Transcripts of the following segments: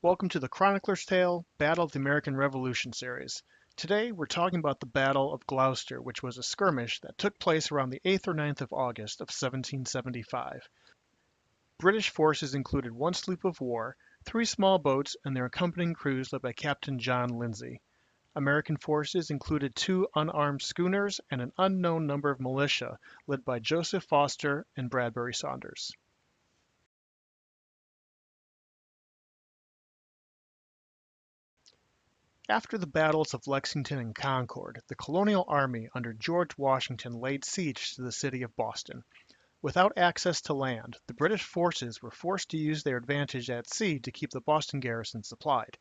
Welcome to the Chronicler's Tale, Battle of the American Revolution series. Today we're talking about the Battle of Gloucester, which was a skirmish that took place around the 8th or 9th of August of 1775. British forces included one sloop of war, three small boats, and their accompanying crews led by Captain John Lindsay. American forces included two unarmed schooners and an unknown number of militia led by Joseph Foster and Bradbury Saunders. After the battles of Lexington and Concord, the colonial army under George Washington laid siege to the city of Boston. Without access to land, the British forces were forced to use their advantage at sea to keep the Boston garrison supplied.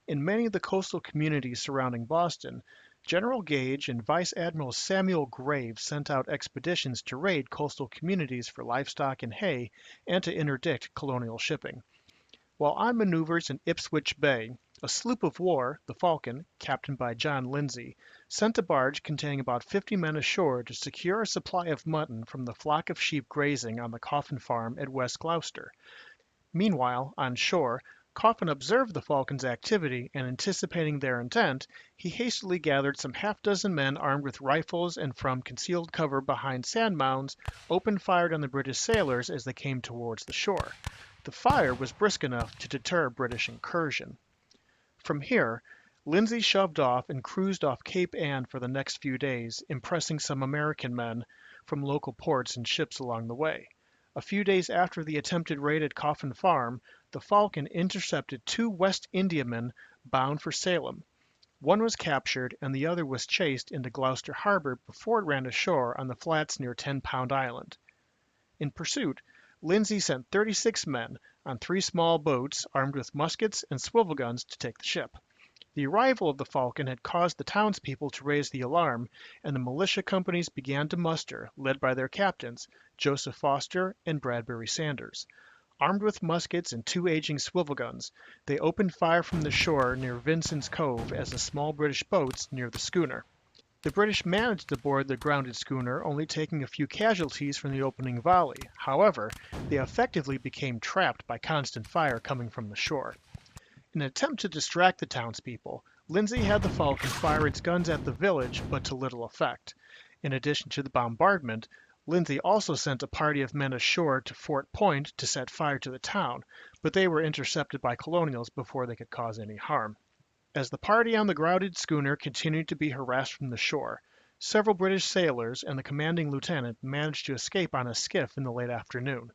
In many of the coastal communities surrounding Boston, General Gage and Vice Admiral Samuel Graves sent out expeditions to raid coastal communities for livestock and hay and to interdict colonial shipping. While on maneuvers in Ipswich Bay, a sloop of war, the Falcon, captained by John Lindsay, sent a barge containing about 50 men ashore to secure a supply of mutton from the flock of sheep grazing on the Coffin farm at West Gloucester. Meanwhile, on shore, Coffin observed the Falcon's activity, and anticipating their intent, he hastily gathered some half-dozen men armed with rifles and from concealed cover behind sand mounds, open-fired on the British sailors as they came towards the shore. The fire was brisk enough to deter British incursion. From here, Lindsay shoved off and cruised off Cape Ann for the next few days, impressing some American men from local ports and ships along the way. A few days after the attempted raid at Coffin Farm, the Falcon intercepted two West Indiamen bound for Salem. One was captured and the other was chased into Gloucester Harbor before it ran ashore on the flats near 10-Pound Island. In pursuit, Lindsay sent 36 men on three small boats armed with muskets and swivel guns to take the ship. The arrival of the Falcon had caused the townspeople to raise the alarm, and the militia companies began to muster, led by their captains, Joseph Foster and Bradbury Saunders. Armed with muskets and two aging swivel guns, they opened fire from the shore near Vincent's Cove as the small British boats near the schooner. The British managed to board the grounded schooner, only taking a few casualties from the opening volley. However, they effectively became trapped by constant fire coming from the shore. In an attempt to distract the townspeople, Lindsay had the Falcon fire its guns at the village, but to little effect. In addition to the bombardment, Lindsay also sent a party of men ashore to Fort Point to set fire to the town, but they were intercepted by colonials before they could cause any harm. As the party on the grounded schooner continued to be harassed from the shore, several British sailors and the commanding lieutenant managed to escape on a skiff in the late afternoon.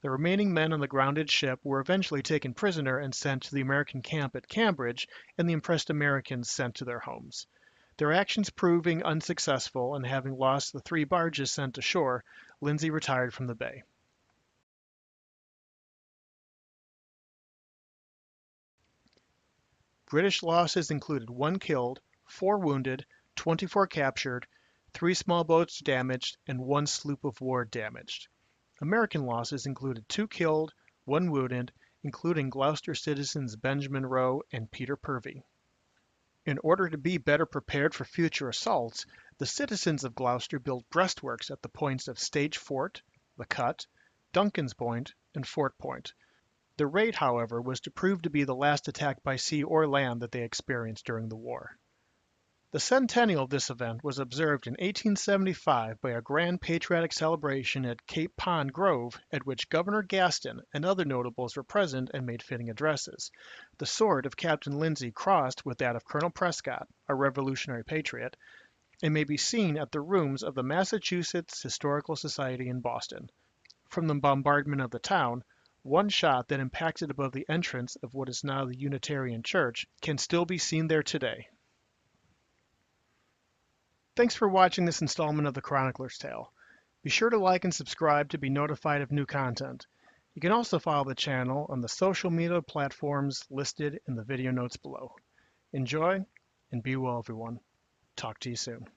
The remaining men on the grounded ship were eventually taken prisoner and sent to the American camp at Cambridge, and the impressed Americans sent to their homes. Their actions proving unsuccessful and having lost the three barges sent ashore, Lindsay retired from the bay. British losses included 1 killed, 4 wounded, 24 captured, 3 small boats damaged, and 1 sloop of war damaged. American losses included 2 killed, 1 wounded, including Gloucester citizens Benjamin Rowe and Peter Purvey. In order to be better prepared for future assaults, the citizens of Gloucester built breastworks at the points of Stage Fort, the Cut, Duncan's Point, and Fort Point. The raid, however, was to prove to be the last attack by sea or land that they experienced during the war. The centennial of this event was observed in 1875 by a grand patriotic celebration at Cape Pond Grove, at which Governor Gaston and other notables were present and made fitting addresses. The sword of Captain Lindsay crossed with that of Colonel Prescott, a Revolutionary patriot, and may be seen at the rooms of the Massachusetts Historical Society in Boston. From the bombardment of the town, one shot that impacted above the entrance of what is now the Unitarian Church can still be seen there today. Thanks for watching this installment of the Chronicler's Tale. Be sure to like and subscribe to be notified of new content. You can also follow the channel on the social media platforms listed in the video notes below. Enjoy and be well, everyone. Talk to you soon.